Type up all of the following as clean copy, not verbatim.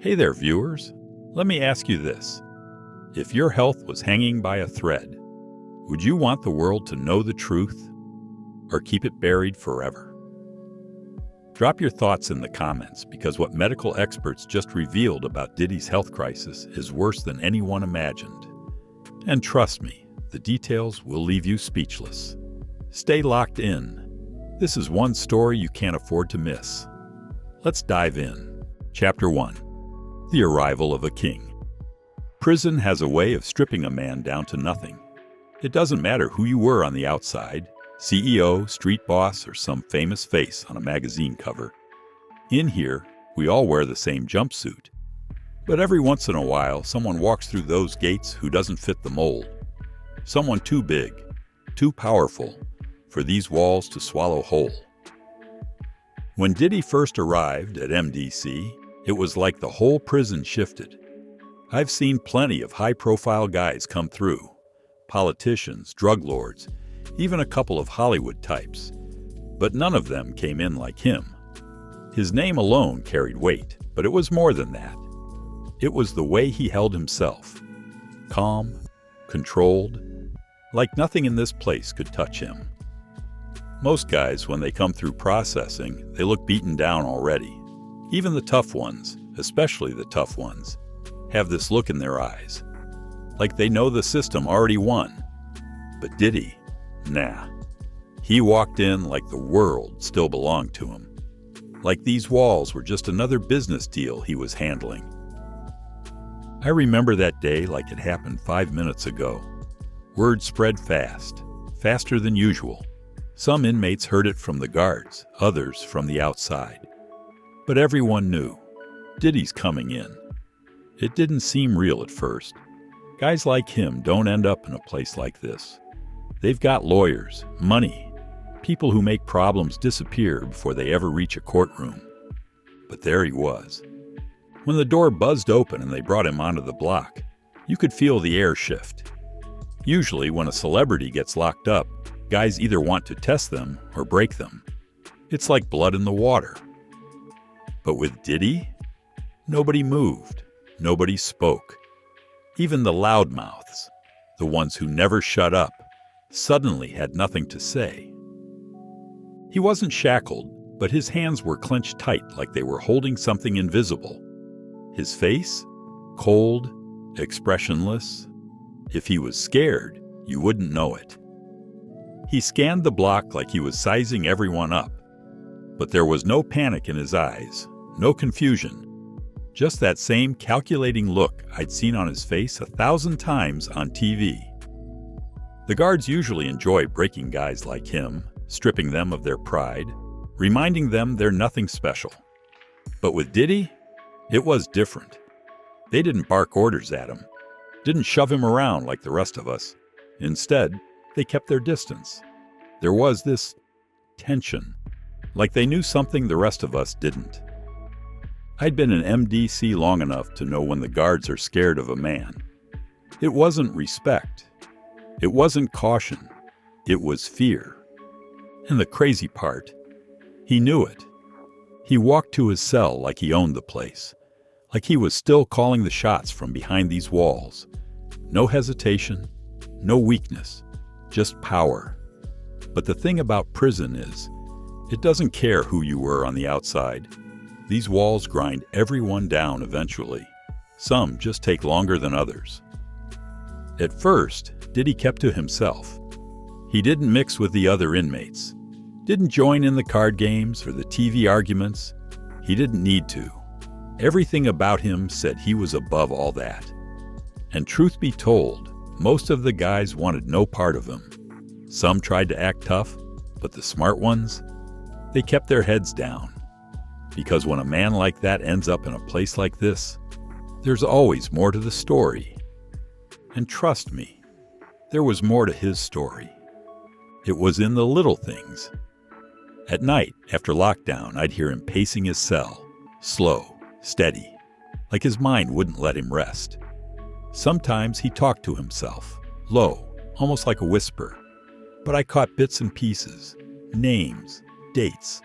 Hey there, viewers. Let me ask you this. If your health was hanging by a thread, would you want the world to know the truth or keep it buried forever? Drop your thoughts in the comments because what medical experts just revealed about Diddy's health crisis is worse than anyone imagined. And trust me, the details will leave you speechless. Stay locked in. This is one story you can't afford to miss. Let's dive in. Chapter 1. The Arrival of a King. Prison has a way of stripping a man down to nothing. It doesn't matter who you were on the outside, CEO, street boss, or some famous face on a magazine cover. In here, we all wear the same jumpsuit. But every once in a while, someone walks through those gates who doesn't fit the mold. Someone too big, too powerful, for these walls to swallow whole. When Diddy first arrived at MDC, it was like the whole prison shifted. I've seen plenty of high-profile guys come through. Politicians, drug lords, even a couple of Hollywood types. But none of them came in like him. His name alone carried weight, but it was more than that. It was the way he held himself. Calm, controlled, like nothing in this place could touch him. Most guys, when they come through processing, they look beaten down already. Even the tough ones, especially the tough ones, have this look in their eyes. Like they know the system already won. But Diddy, nah. He walked in like the world still belonged to him. Like these walls were just another business deal he was handling. I remember that day like it happened 5 minutes ago. Word spread fast, faster than usual. Some inmates heard it from the guards, others from the outside. But everyone knew, Diddy's coming in. It didn't seem real at first. Guys like him don't end up in a place like this. They've got lawyers, money, people who make problems disappear before they ever reach a courtroom. But there he was. When the door buzzed open and they brought him onto the block, you could feel the air shift. Usually when a celebrity gets locked up, guys either want to test them or break them. It's like blood in the water. But with Diddy, nobody moved, nobody spoke. Even the loudmouths, the ones who never shut up, suddenly had nothing to say. He wasn't shackled, but his hands were clenched tight like they were holding something invisible. His face? Cold, expressionless. If he was scared, you wouldn't know it. He scanned the block like he was sizing everyone up. But there was no panic in his eyes, no confusion. Just that same calculating look I'd seen on his face 1,000 times on TV. The guards usually enjoy breaking guys like him, stripping them of their pride, reminding them they're nothing special. But with Diddy, it was different. They didn't bark orders at him, didn't shove him around like the rest of us. Instead, they kept their distance. There was this tension, like they knew something the rest of us didn't. I'd been in MDC long enough to know when the guards are scared of a man. It wasn't respect. It wasn't caution. It was fear. And the crazy part, he knew it. He walked to his cell like he owned the place, like he was still calling the shots from behind these walls. No hesitation, no weakness, just power. But the thing about prison is, it doesn't care who you were on the outside. These walls grind everyone down eventually. Some just take longer than others. At first, Diddy kept to himself. He didn't mix with the other inmates, didn't join in the card games or the TV arguments. He didn't need to. Everything about him said he was above all that. And truth be told, most of the guys wanted no part of him. Some tried to act tough, but the smart ones, they kept their heads down. Because when a man like that ends up in a place like this, there's always more to the story. And trust me, there was more to his story. It was in the little things. At night, after lockdown, I'd hear him pacing his cell, slow, steady, like his mind wouldn't let him rest. Sometimes he talked to himself, low, almost like a whisper. But I caught bits and pieces, names, dates,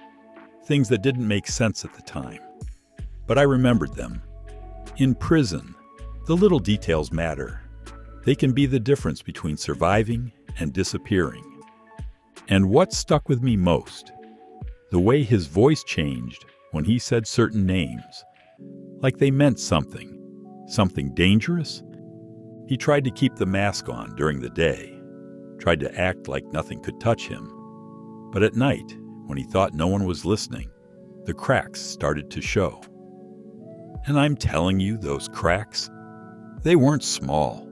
things that didn't make sense at the time. But I remembered them. In prison, the little details matter. They can be the difference between surviving and disappearing. And what stuck with me most? The way his voice changed when he said certain names, like they meant something dangerous. He tried to keep the mask on during the day, tried to act like nothing could touch him. But at night, when he thought no one was listening, the cracks started to show. And I'm telling you, those cracks, they weren't small.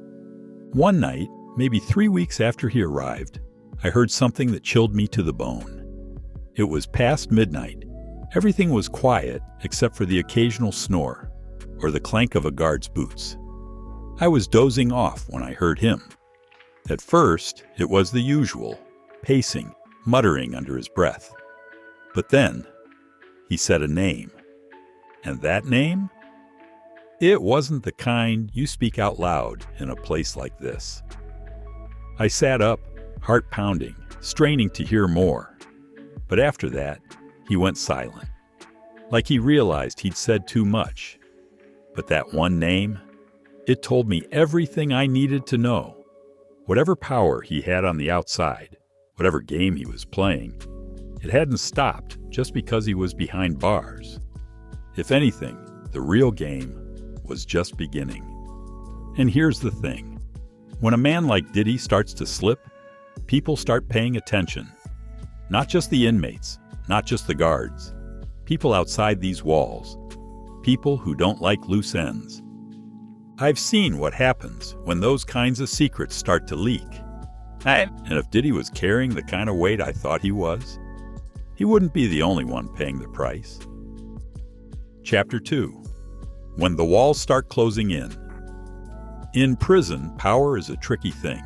One night, maybe 3 weeks after he arrived, I heard something that chilled me to the bone. It was past midnight. Everything was quiet except for the occasional snore or the clank of a guard's boots. I was dozing off when I heard him. At first, it was the usual, pacing, muttering under his breath. But then, he said a name. And that name? It wasn't the kind you speak out loud in a place like this. I sat up, heart pounding, straining to hear more. But after that, he went silent, like he realized he'd said too much. But that one name, it told me everything I needed to know. Whatever power he had on the outside, whatever game he was playing, it hadn't stopped just because he was behind bars. If anything, the real game was just beginning. And here's the thing. When a man like Diddy starts to slip, people start paying attention. Not just the inmates, not just the guards. People outside these walls. People who don't like loose ends. I've seen what happens when those kinds of secrets start to leak. And if Diddy was carrying the kind of weight I thought he was, he wouldn't be the only one paying the price. Chapter 2. When the walls start closing in. In prison, power is a tricky thing.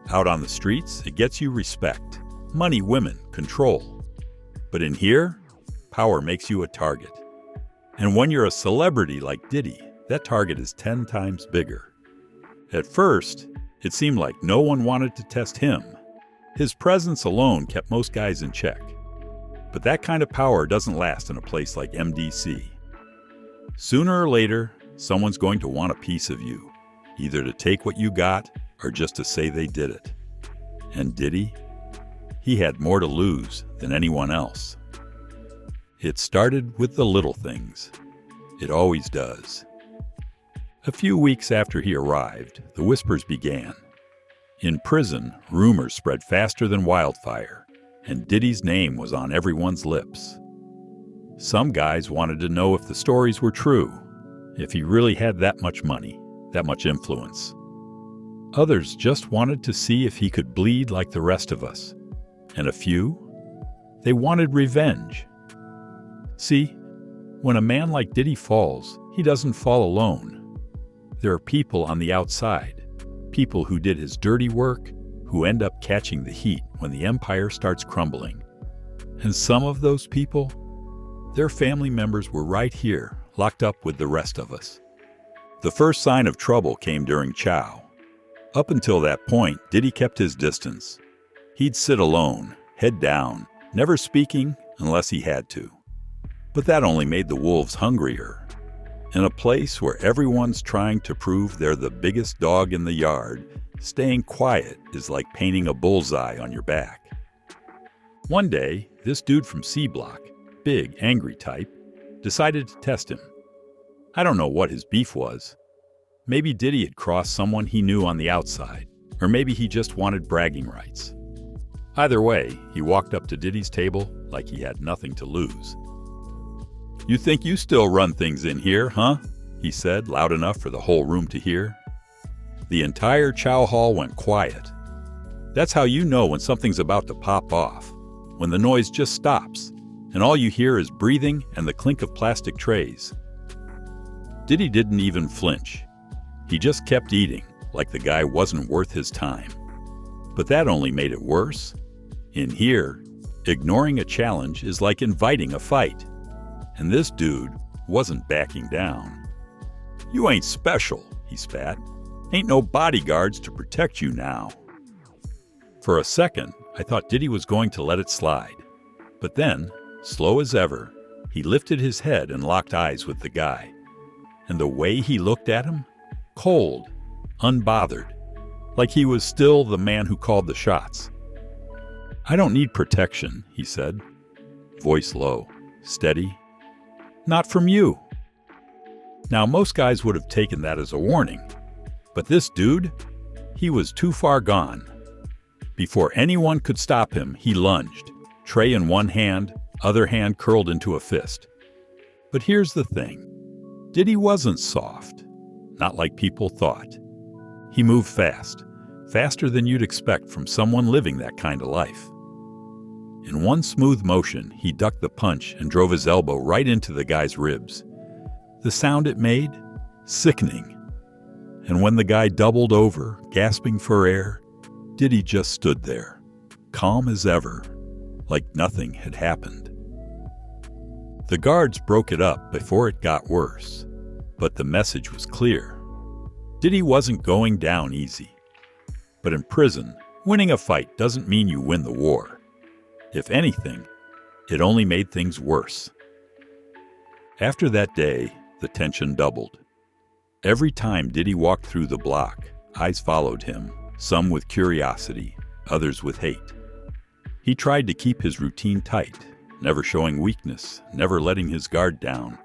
Out on the streets, it gets you respect, money, women, control. But in here, power makes you a target. And when you're a celebrity like Diddy, that target is 10 times bigger. At first, it seemed like no one wanted to test him. His presence alone kept most guys in check. But that kind of power doesn't last in a place like MDC. Sooner or later, someone's going to want a piece of you, either to take what you got or just to say they did it. And Diddy? He had more to lose than anyone else. It started with the little things. It always does. A few weeks after he arrived, the whispers began. In prison, rumors spread faster than wildfire, and Diddy's name was on everyone's lips. Some guys wanted to know if the stories were true, if he really had that much money, that much influence. Others just wanted to see if he could bleed like the rest of us. And a few, they wanted revenge. See, when a man like Diddy falls, he doesn't fall alone. There are people on the outside, people who did his dirty work, who end up catching the heat when the empire starts crumbling. And some of those people, their family members were right here, locked up with the rest of us. The first sign of trouble came during Chow. Up until that point, Diddy kept his distance. He'd sit alone, head down, never speaking unless he had to. But that only made the wolves hungrier. In a place where everyone's trying to prove they're the biggest dog in the yard, staying quiet is like painting a bullseye on your back. One day, this dude from C Block, big, angry type, decided to test him. I don't know what his beef was. Maybe Diddy had crossed someone he knew on the outside, or maybe he just wanted bragging rights. Either way, he walked up to Diddy's table like he had nothing to lose. "You think you still run things in here, huh?" he said, loud enough for the whole room to hear. The entire chow hall went quiet. That's how you know when something's about to pop off, when the noise just stops, and all you hear is breathing and the clink of plastic trays. Diddy didn't even flinch. He just kept eating, like the guy wasn't worth his time. But that only made it worse. In here, ignoring a challenge is like inviting a fight. And this dude wasn't backing down. "You ain't special," he spat. "Ain't no bodyguards to protect you now." For a second, I thought Diddy was going to let it slide. But then, slow as ever, he lifted his head and locked eyes with the guy. And the way he looked at him? Cold, unbothered, like he was still the man who called the shots. "I don't need protection," he said, voice low, steady. "Not from you." Now, most guys would have taken that as a warning, but this dude, he was too far gone. Before anyone could stop him, he lunged, tray in one hand, other hand curled into a fist. But here's the thing. Diddy wasn't soft, not like people thought. He moved fast, faster than you'd expect from someone living that kind of life. In one smooth motion, he ducked the punch and drove his elbow right into the guy's ribs. The sound it made? Sickening. And when the guy doubled over, gasping for air, Diddy just stood there, calm as ever, like nothing had happened. The guards broke it up before it got worse, but the message was clear. Diddy wasn't going down easy. But in prison, winning a fight doesn't mean you win the war. If anything, it only made things worse. After that day, the tension doubled. Every time Diddy walked through the block, eyes followed him, some with curiosity, others with hate. He tried to keep his routine tight, never showing weakness, never letting his guard down.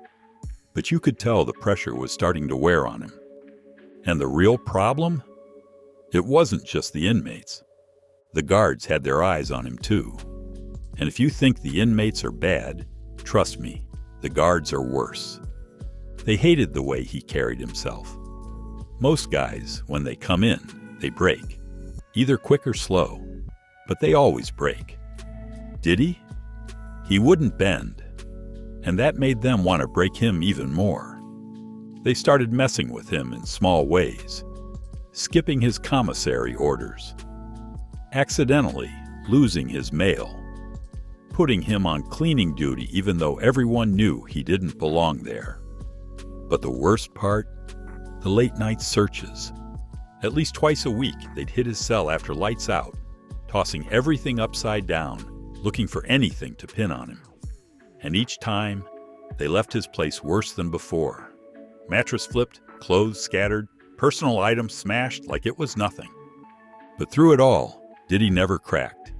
But you could tell the pressure was starting to wear on him. And the real problem? It wasn't just the inmates. The guards had their eyes on him too. And if you think the inmates are bad, trust me, the guards are worse. They hated the way he carried himself. Most guys, when they come in, they break, either quick or slow, but they always break. Diddy? He wouldn't bend, and that made them want to break him even more. They started messing with him in small ways, skipping his commissary orders, accidentally losing his mail, putting him on cleaning duty even though everyone knew he didn't belong there. But the worst part? The late-night searches. At least twice a week, they'd hit his cell after lights out, tossing everything upside down, looking for anything to pin on him. And each time, they left his place worse than before. Mattress flipped, clothes scattered, personal items smashed like it was nothing. But through it all, Diddy never cracked.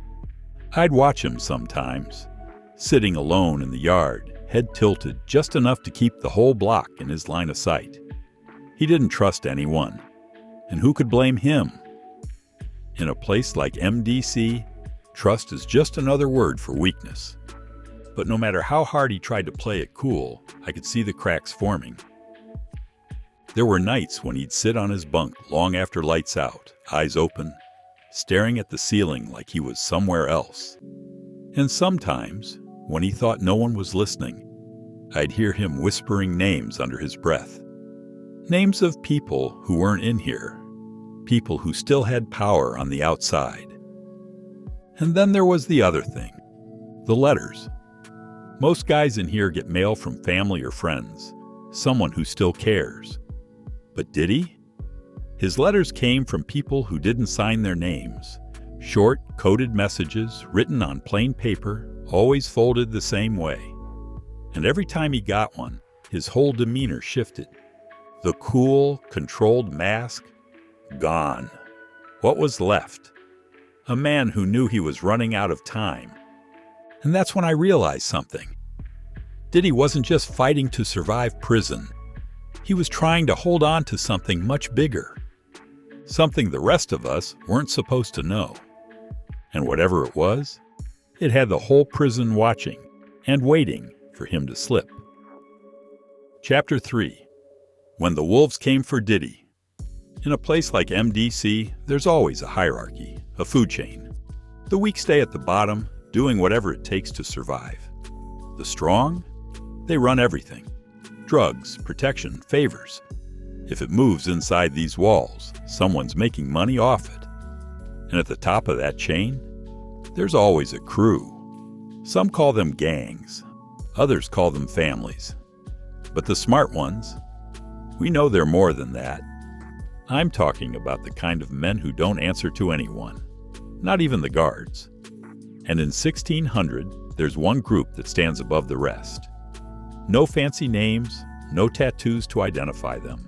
I'd watch him sometimes, sitting alone in the yard, head tilted just enough to keep the whole block in his line of sight. He didn't trust anyone. And who could blame him? In a place like MDC, trust is just another word for weakness. But no matter how hard he tried to play it cool, I could see the cracks forming. There were nights when he'd sit on his bunk long after lights out, eyes open, staring at the ceiling like he was somewhere else. And sometimes, when he thought no one was listening, I'd hear him whispering names under his breath. Names of people who weren't in here, people who still had power on the outside. And then there was the other thing, the letters. Most guys in here get mail from family or friends, someone who still cares. But Diddy? His letters came from people who didn't sign their names. Short, coded messages written on plain paper, always folded the same way. And every time he got one, his whole demeanor shifted. The cool, controlled mask, gone. What was left? A man who knew he was running out of time. And that's when I realized something. Diddy wasn't just fighting to survive prison. He was trying to hold on to something much bigger. Something the rest of us weren't supposed to know. And whatever it was, it had the whole prison watching and waiting for him to slip. Chapter 3. When the wolves came for Diddy. In a place like MDC, there's always a hierarchy, a food chain. The weak stay at the bottom, doing whatever it takes to survive. The strong? They run everything. Drugs, protection, favors. If it moves inside these walls, someone's making money off it. And at the top of that chain, there's always a crew. Some call them gangs. Others call them families. But the smart ones, we know they're more than that. I'm talking about the kind of men who don't answer to anyone, not even the guards. And in 1600, there's one group that stands above the rest. No fancy names, no tattoos to identify them,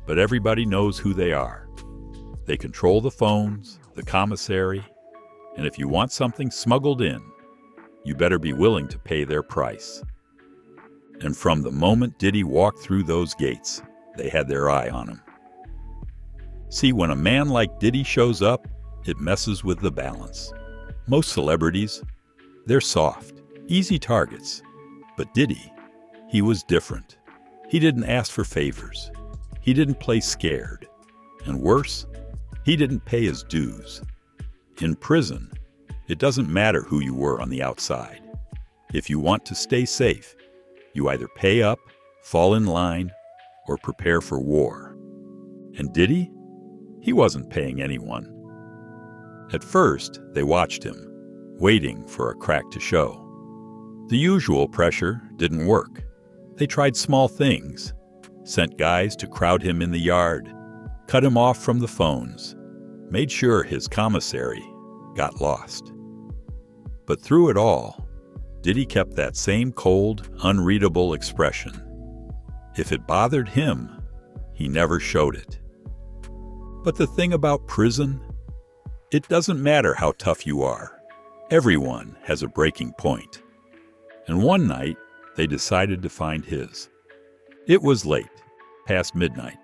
but everybody knows who they are. They control the phones, the commissary, and if you want something smuggled in, you better be willing to pay their price. And from the moment Diddy walked through those gates, they had their eye on him. See, when a man like Diddy shows up, it messes with the balance. Most celebrities, they're soft, easy targets. But Diddy, he was different. He didn't ask for favors. He didn't play scared. And worse, he didn't pay his dues. In prison, it doesn't matter who you were on the outside. If you want to stay safe, you either pay up, fall in line, or prepare for war. And Diddy? He wasn't paying anyone. At first, they watched him, waiting for a crack to show. The usual pressure didn't work. They tried small things, sent guys to crowd him in the yard, cut him off from the phones, made sure his commissary got lost. But through it all, Diddy kept that same cold, unreadable expression. If it bothered him, he never showed it. But the thing about prison, it doesn't matter how tough you are. Everyone has a breaking point. And one night, they decided to find his. It was late, past midnight.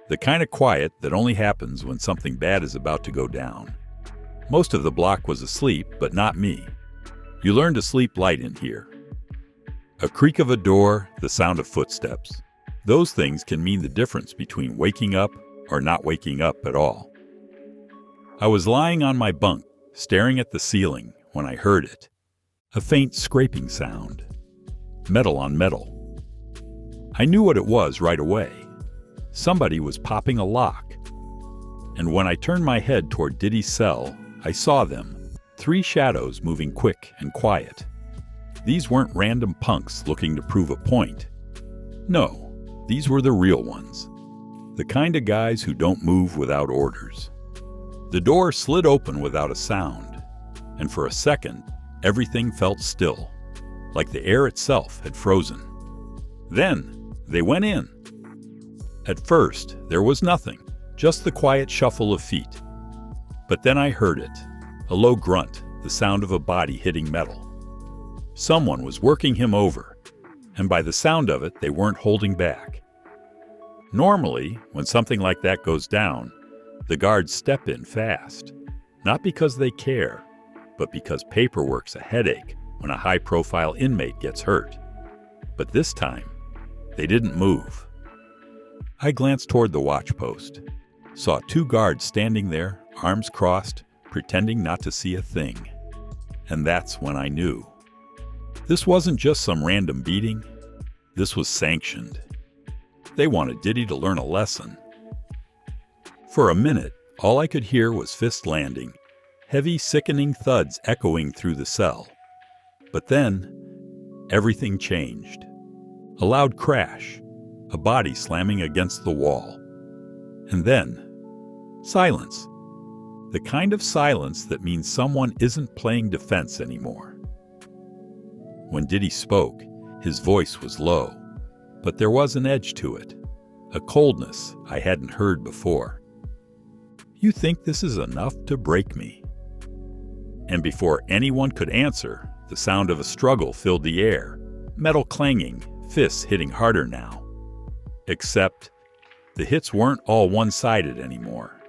The kind of quiet that only happens when something bad is about to go down. Most of the block was asleep, but not me. You learn to sleep light in here. A creak of a door, the sound of footsteps. Those things can mean the difference between waking up or not waking up at all. I was lying on my bunk, staring at the ceiling, when I heard it. A faint scraping sound. Metal on metal. I knew what it was right away. Somebody was popping a lock. And when I turned my head toward Diddy's cell, I saw them, 3 shadows moving quick and quiet. These weren't random punks looking to prove a point. No, these were the real ones. The kind of guys who don't move without orders. The door slid open without a sound, and for a second, everything felt still, like the air itself had frozen. Then, they went in. At first, there was nothing, just the quiet shuffle of feet. But then I heard it, a low grunt, the sound of a body hitting metal. Someone was working him over, and by the sound of it, they weren't holding back. Normally, when something like that goes down, the guards step in fast, not because they care, but because paperwork's a headache when a high-profile inmate gets hurt. But this time, they didn't move. I glanced toward the watch post, saw 2 guards standing there, arms crossed, pretending not to see a thing. And that's when I knew. This wasn't just some random beating. This was sanctioned. They wanted Diddy to learn a lesson. For a minute, all I could hear was fists landing, heavy, sickening thuds echoing through the cell. But then, everything changed. A loud crash, a body slamming against the wall. And then, silence. The kind of silence that means someone isn't playing defense anymore. When Diddy spoke, his voice was low, but there was an edge to it, a coldness I hadn't heard before. You think this is enough to break me? And before anyone could answer, the sound of a struggle filled the air, metal clanging, fists hitting harder now. Except, the hits weren't all one-sided anymore.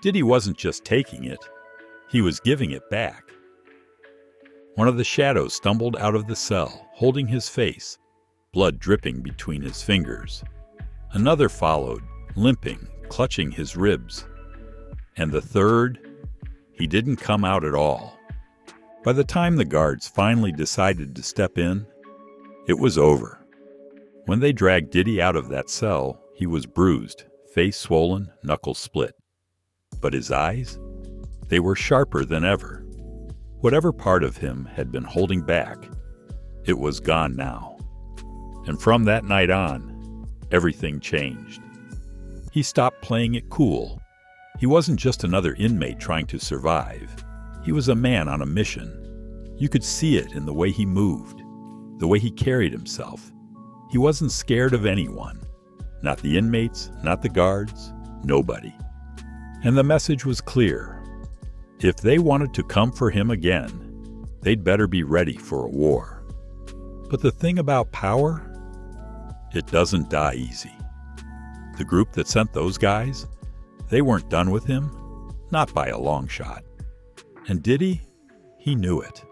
Diddy wasn't just taking it, he was giving it back. One of the shadows stumbled out of the cell, holding his face, blood dripping between his fingers. Another followed, limping, clutching his ribs. And the third, he didn't come out at all. By the time the guards finally decided to step in, it was over. When they dragged Diddy out of that cell, he was bruised, face swollen, knuckles split. But his eyes? They were sharper than ever. Whatever part of him had been holding back, it was gone now. And from that night on, everything changed. He stopped playing it cool. He wasn't just another inmate trying to survive. He was a man on a mission. You could see it in the way he moved, the way he carried himself. He wasn't scared of anyone. Not the inmates, not the guards, nobody. And the message was clear. If they wanted to come for him again, they'd better be ready for a war. But the thing about power, it doesn't die easy. The group that sent those guys, they weren't done with him, not by a long shot. And Diddy, he knew it.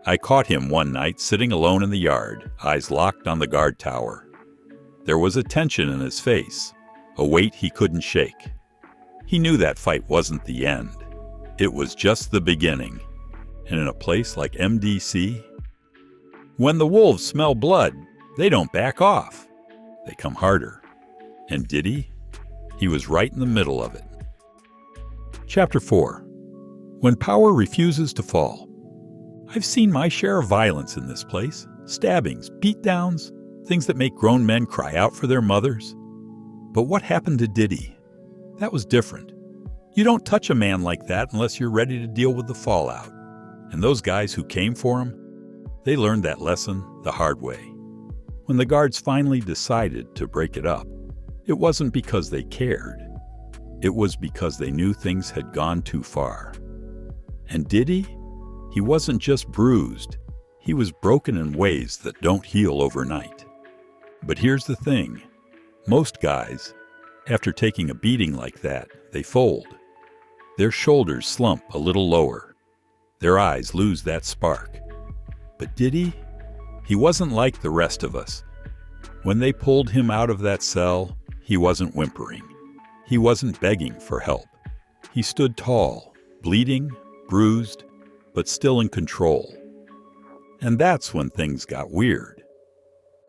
I caught him one night sitting alone in the yard, eyes locked on the guard tower. There was a tension in his face, a weight he couldn't shake. He knew that fight wasn't the end. It was just the beginning. And in a place like MDC, when the wolves smell blood, they don't back off. They come harder. And Diddy, he was right in the middle of it. Chapter 4. When power refuses to fall. I've seen my share of violence in this place. Stabbings, beatdowns, things that make grown men cry out for their mothers. But what happened to Diddy? That was different. You don't touch a man like that unless you're ready to deal with the fallout. And those guys who came for him, they learned that lesson the hard way. When the guards finally decided to break it up, it wasn't because they cared. It was because they knew things had gone too far. And Diddy, he wasn't just bruised, he was broken in ways that don't heal overnight. But here's the thing, most guys, after taking a beating like that, they fold. Their shoulders slump a little lower. Their eyes lose that spark. But Diddy, he wasn't like the rest of us. When they pulled him out of that cell, he wasn't whimpering. He wasn't begging for help. He stood tall, bleeding, bruised, but still in control. And that's when things got weird.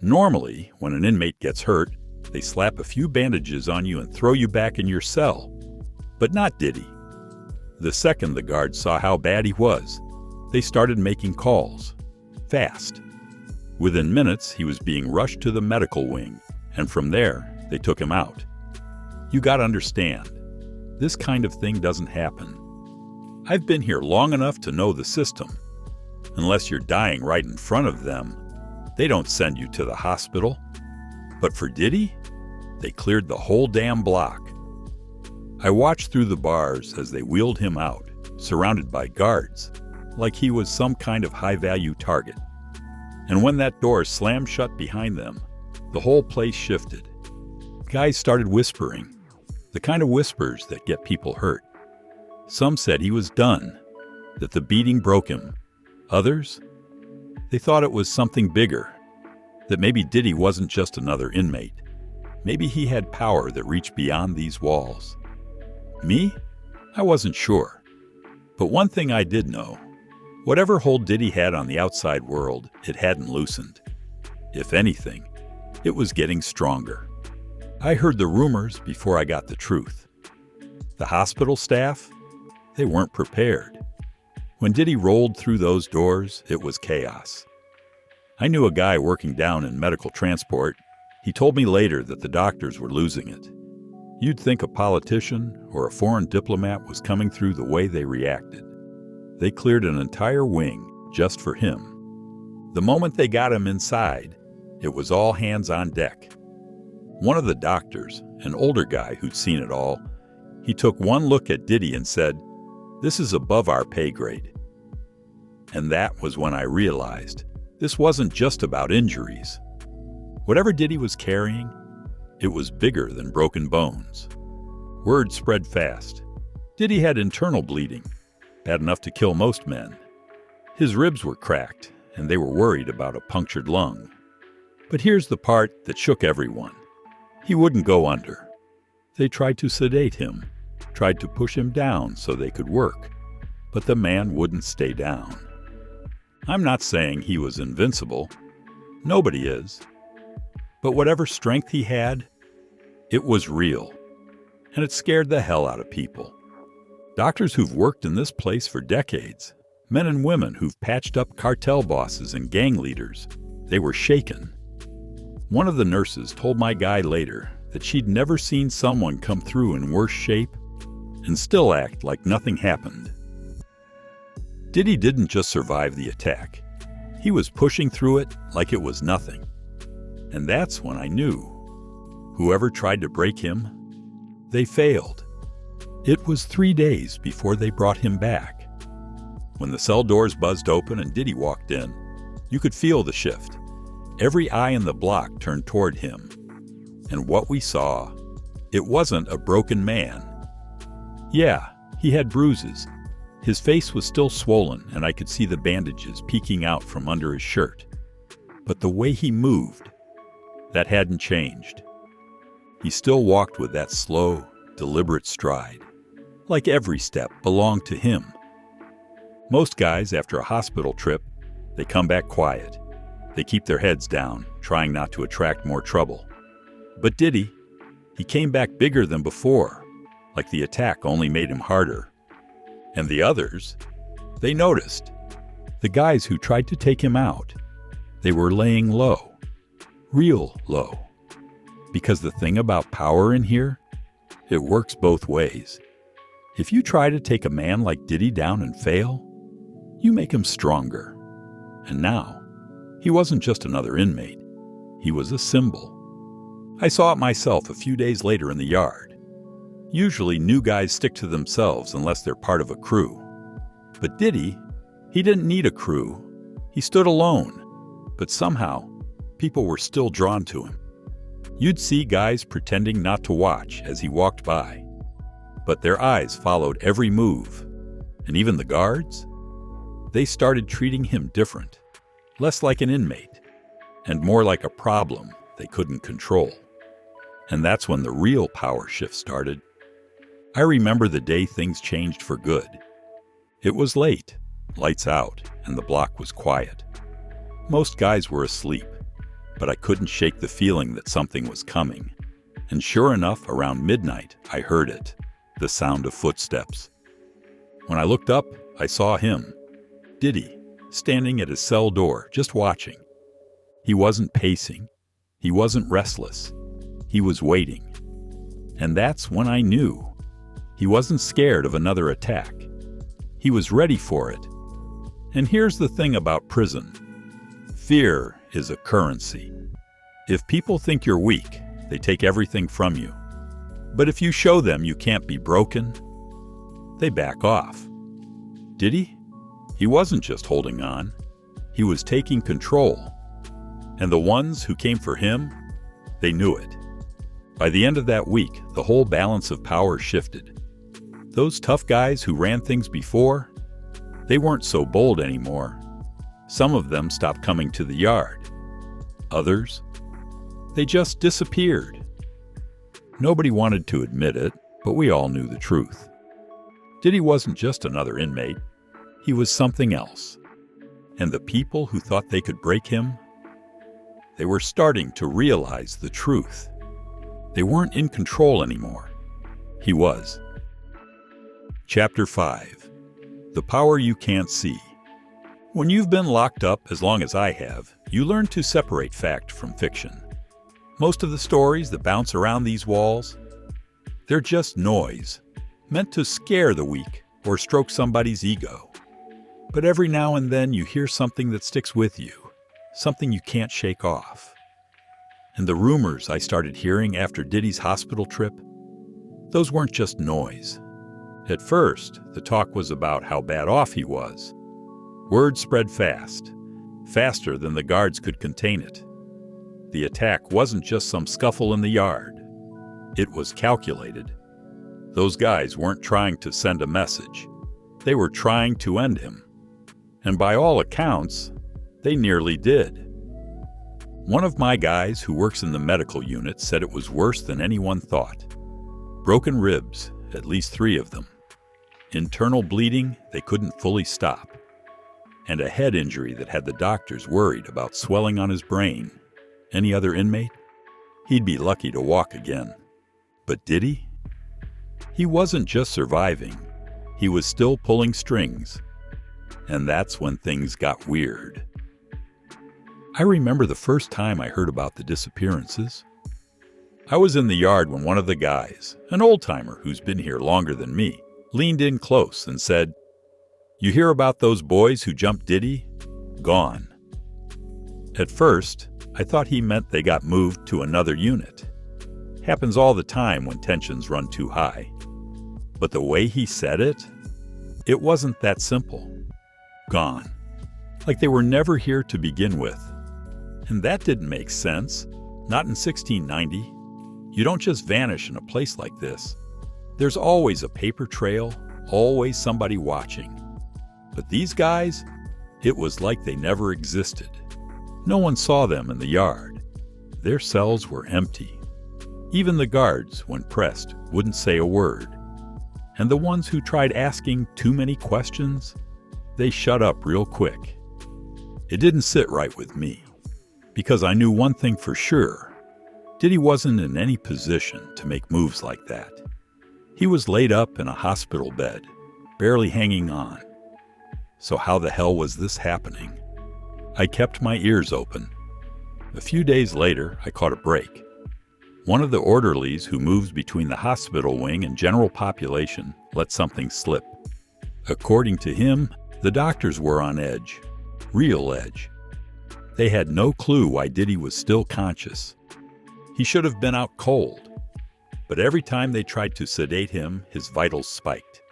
Normally, when an inmate gets hurt, they slap a few bandages on you and throw you back in your cell. But not Diddy. The second the guards saw how bad he was, they started making calls. Fast. Within minutes, he was being rushed to the medical wing, and from there, they took him out. You gotta understand, this kind of thing doesn't happen. I've been here long enough to know the system. Unless you're dying right in front of them, they don't send you to the hospital. But for Diddy, they cleared the whole damn block. I watched through the bars as they wheeled him out, surrounded by guards, like he was some kind of high-value target. And when that door slammed shut behind them, the whole place shifted. Guys started whispering, the kind of whispers that get people hurt. Some said he was done, that the beating broke him. Others, they thought it was something bigger, that maybe Diddy wasn't just another inmate. Maybe he had power that reached beyond these walls. Me? I wasn't sure. But one thing I did know, whatever hold Diddy had on the outside world, it hadn't loosened. If anything, it was getting stronger. I heard the rumors before I got the truth. The hospital staff, they weren't prepared. When Diddy rolled through those doors, it was chaos. I knew a guy working down in medical transport. He told me later that the doctors were losing it. You'd think a politician or a foreign diplomat was coming through the way they reacted. They cleared an entire wing just for him. The moment they got him inside, it was all hands on deck. One of the doctors, an older guy who'd seen it all, he took one look at Diddy and said, "This is above our pay grade." And that was when I realized this wasn't just about injuries. Whatever Diddy was carrying, it was bigger than broken bones. Word spread fast. Diddy had internal bleeding, bad enough to kill most men. His ribs were cracked, and they were worried about a punctured lung. But here's the part that shook everyone. He wouldn't go under. They tried to sedate him, tried to push him down so they could work, but the man wouldn't stay down. I'm not saying he was invincible. Nobody is. But whatever strength he had, it was real, and it scared the hell out of people. Doctors who've worked in this place for decades, men and women who've patched up cartel bosses and gang leaders, they were shaken. One of the nurses told my guy later that she'd never seen someone come through in worse shape and still act like nothing happened. Diddy didn't just survive the attack. He was pushing through it like it was nothing. And that's when I knew. Whoever tried to break him, they failed. It was 3 days before they brought him back. When the cell doors buzzed open and Diddy walked in, you could feel the shift. Every eye in the block turned toward him. And what we saw, it wasn't a broken man. Yeah, he had bruises. His face was still swollen, and I could see the bandages peeking out from under his shirt. But the way he moved, that hadn't changed. He still walked with that slow, deliberate stride, like every step belonged to him. Most guys, after a hospital trip, they come back quiet. They keep their heads down, trying not to attract more trouble. But Diddy, he came back bigger than before, like the attack only made him harder. And the others, they noticed. The guys who tried to take him out, they were laying low, real low. Because the thing about power in here, it works both ways. If you try to take a man like Diddy down and fail, you make him stronger. And now, he wasn't just another inmate. He was a symbol. I saw it myself a few days later in the yard. Usually, new guys stick to themselves unless they're part of a crew. But Diddy, he didn't need a crew. He stood alone. But somehow, people were still drawn to him. You'd see guys pretending not to watch as he walked by. But their eyes followed every move. And even the guards? They started treating him different. Less like an inmate, and more like a problem they couldn't control. And that's when the real power shift started. I remember the day things changed for good. It was late, lights out, and the block was quiet. Most guys were asleep, but I couldn't shake the feeling that something was coming. And sure enough, around midnight, I heard it, the sound of footsteps. When I looked up, I saw him, Diddy, standing at his cell door, just watching. He wasn't pacing. He wasn't restless. He was waiting. And that's when I knew. He wasn't scared of another attack. He was ready for it. And here's the thing about prison. Fear is a currency. If people think you're weak, they take everything from you. But if you show them you can't be broken, they back off. Diddy? He wasn't just holding on. He was taking control. And the ones who came for him, they knew it. By the end of that week, the whole balance of power shifted. Those tough guys who ran things before, they weren't so bold anymore. Some of them stopped coming to the yard. Others, they just disappeared. Nobody wanted to admit it, but we all knew the truth. Diddy wasn't just another inmate. He was something else. And the people who thought they could break him, they were starting to realize the truth. They weren't in control anymore. He was. Chapter 5. The Power You Can't See. When you've been locked up as long as I have, you learn to separate fact from fiction. Most of the stories that bounce around these walls, they're just noise, meant to scare the weak or stroke somebody's ego. But every now and then you hear something that sticks with you, something you can't shake off. And the rumors I started hearing after Diddy's hospital trip, those weren't just noise. At first, the talk was about how bad off he was. Word spread fast, faster than the guards could contain it. The attack wasn't just some scuffle in the yard. It was calculated. Those guys weren't trying to send a message. They were trying to end him. And by all accounts, they nearly did. One of my guys who works in the medical unit said it was worse than anyone thought. Broken ribs, at least 3 of them. Internal bleeding they couldn't fully stop. And a head injury that had the doctors worried about swelling on his brain. Any other inmate? He'd be lucky to walk again. But Diddy? He wasn't just surviving. He was still pulling strings. And that's when things got weird. I remember the first time I heard about the disappearances. I was in the yard when one of the guys, an old-timer who's been here longer than me, leaned in close and said, "You hear about those boys who jumped Diddy? Gone." At first, I thought he meant they got moved to another unit. Happens all the time when tensions run too high. But the way he said it, it wasn't that simple. Gone. Like they were never here to begin with. And that didn't make sense. Not in 1690. You don't just vanish in a place like this. There's always a paper trail, always somebody watching. But these guys, it was like they never existed. No one saw them in the yard. Their cells were empty. Even the guards, when pressed, wouldn't say a word. And the ones who tried asking too many questions, they shut up real quick. It didn't sit right with me, because I knew one thing for sure. Diddy wasn't in any position to make moves like that. He was laid up in a hospital bed, barely hanging on. So how the hell was this happening? I kept my ears open. A few days later, I caught a break. One of the orderlies who moves between the hospital wing and general population let something slip. According to him, the doctors were on edge. Real edge. They had no clue why Diddy was still conscious. He should have been out cold. But every time they tried to sedate him, his vitals spiked.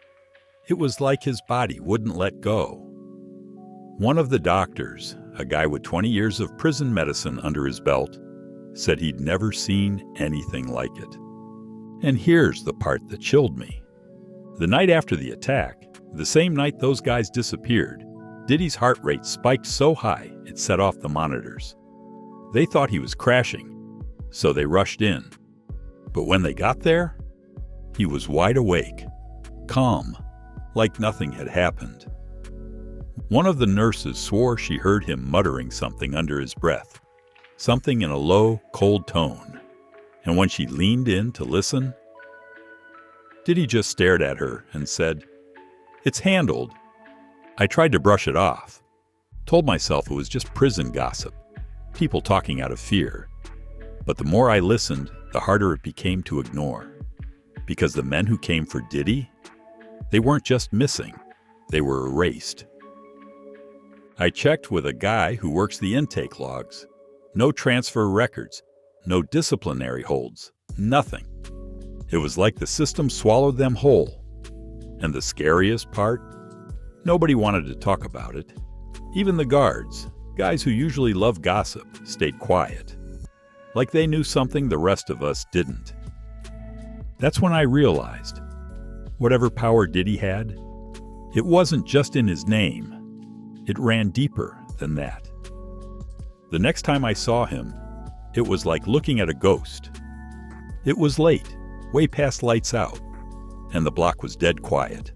It was like his body wouldn't let go. One of the doctors, a guy with 20 years of prison medicine under his belt, said he'd never seen anything like it. And here's the part that chilled me. The night after the attack, the same night those guys disappeared, Diddy's heart rate spiked so high it set off the monitors. They thought he was crashing, so they rushed in. But when they got there, he was wide awake, calm, like nothing had happened. One of the nurses swore she heard him muttering something under his breath, something in a low, cold tone. And when she leaned in to listen, Diddy just stared at her and said, "It's handled." I tried to brush it off, told myself it was just prison gossip, people talking out of fear. But the more I listened, the harder it became to ignore. Because the men who came for Diddy, they weren't just missing, they were erased. I checked with a guy who works the intake logs. No transfer records, no disciplinary holds, nothing. It was like the system swallowed them whole. And the scariest part? Nobody wanted to talk about it. Even the guards, guys who usually love gossip, stayed quiet. Like they knew something the rest of us didn't. That's when I realized, whatever power Diddy had, it wasn't just in his name. It ran deeper than that. The next time I saw him, it was like looking at a ghost. It was late, way past lights out, and the block was dead quiet.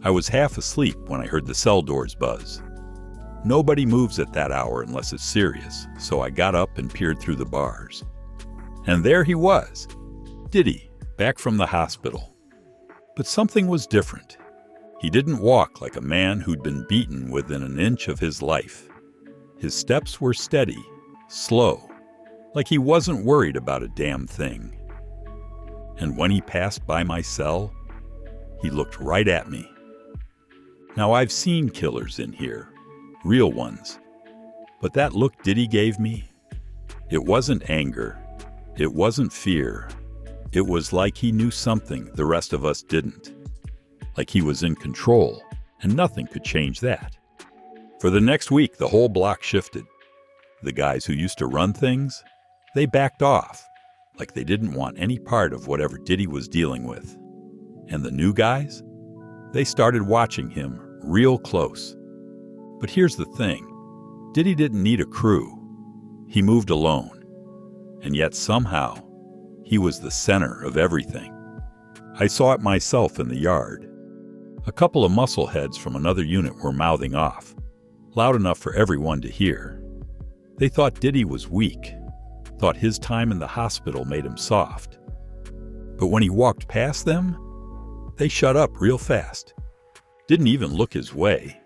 I was half asleep when I heard the cell doors buzz. Nobody moves at that hour unless it's serious, so I got up and peered through the bars. And there he was, Diddy, back from the hospital. But something was different. He didn't walk like a man who'd been beaten within an inch of his life. His steps were steady, slow, like he wasn't worried about a damn thing. And when he passed by my cell, he looked right at me. Now I've seen killers in here, real ones. But that look Diddy gave me, it wasn't anger, it wasn't fear. It was like he knew something the rest of us didn't. Like he was in control, and nothing could change that. For the next week, the whole block shifted. The guys who used to run things, they backed off, like they didn't want any part of whatever Diddy was dealing with. And the new guys, they started watching him real close. But here's the thing, Diddy didn't need a crew. He moved alone. And yet somehow, he was the center of everything. I saw it myself in the yard. A couple of muscleheads from another unit were mouthing off, loud enough for everyone to hear. They thought Diddy was weak, thought his time in the hospital made him soft. But when he walked past them, they shut up real fast, didn't even look his way.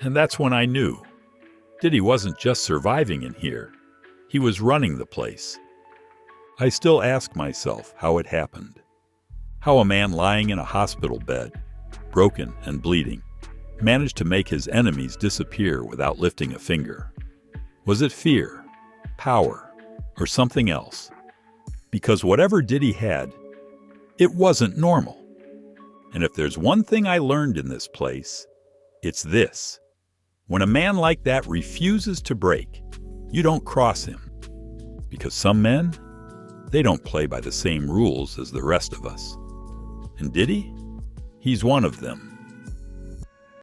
And that's when I knew Diddy wasn't just surviving in here, he was running the place. I still ask myself how it happened. How a man lying in a hospital bed, broken and bleeding, managed to make his enemies disappear without lifting a finger? Was it fear, power, or something else? Because whatever Diddy had, it wasn't normal. And if there's one thing I learned in this place, it's this. When a man like that refuses to break, you don't cross him. Because some men, they don't play by the same rules as the rest of us. And Diddy? He's one of them.